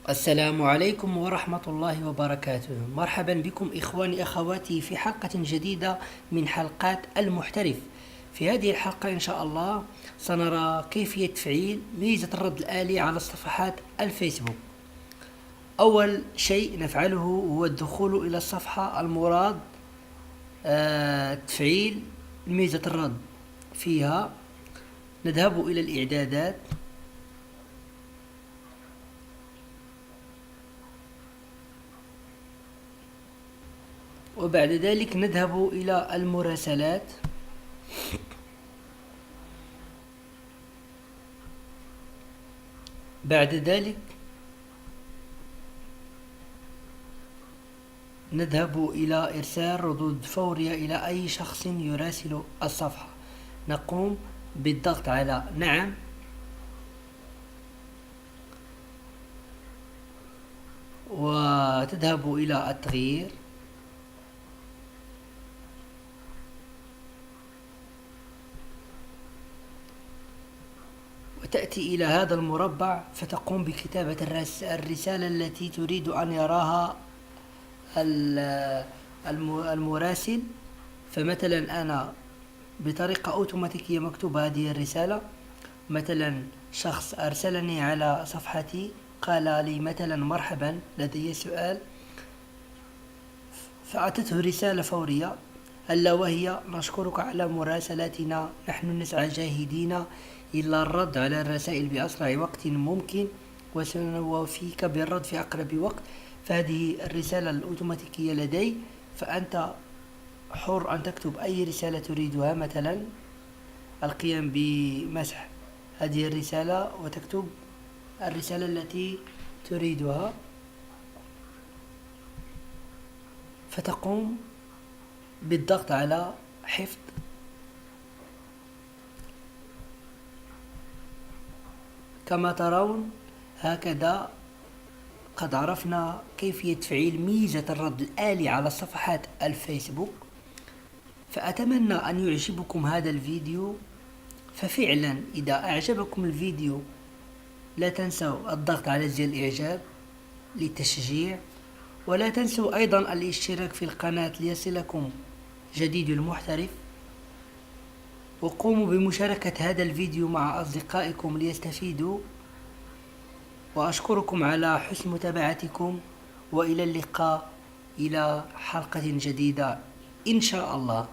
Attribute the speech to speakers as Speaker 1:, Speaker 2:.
Speaker 1: السلام عليكم ورحمة الله وبركاته. مرحبا بكم إخواني أخواتي في حلقة جديدة من حلقات المحترف. في هذه الحلقة إن شاء الله سنرى كيفية تفعيل ميزة الرد الآلي على صفحات الفيسبوك. أول شيء نفعله هو الدخول إلى الصفحة المراد تفعيل ميزة الرد فيها. نذهب إلى الإعدادات، وبعد ذلك نذهب إلى المراسلات، بعد ذلك نذهب إلى إرسال ردود فورية إلى أي شخص يراسل الصفحة. نقوم بالضغط على نعم، وتذهب إلى التغيير، وتأتي إلى هذا المربع فتقوم بكتابة الرسالة التي تريد أن يراها المراسل. فمثلا أنا بطريقة أوتوماتيكية مكتوب هذه الرسالة، مثلا شخص أرسلني على صفحتي قال لي مثلا مرحبا لدي سؤال، فأتته رسالة فورية ألا وهي نشكرك على مراسلتنا، نحن نسعى جاهدين إلى الرد على الرسائل بأسرع وقت ممكن وسنوافيك بالرد في أقرب وقت. فهذه الرسالة الأوتوماتيكية لدي، فأنت حر أن تكتب أي رسالة تريدها، مثلا القيام بمسح هذه الرسالة وتكتب الرسالة التي تريدها، فتقوم بالضغط على حفظ. كما ترون هكذا قد عرفنا كيفية تفعيل ميزة الرد الآلي على صفحات الفيسبوك. فأتمنى أن يعجبكم هذا الفيديو، ففعلا إذا أعجبكم الفيديو لا تنسوا الضغط على زر الإعجاب للتشجيع، ولا تنسوا أيضا الاشتراك في القناة ليصلكم جديد المحترف، وقوموا بمشاركة هذا الفيديو مع أصدقائكم ليستفيدوا. وأشكركم على حسن متابعتكم، وإلى اللقاء إلى حلقة جديدة إن شاء الله.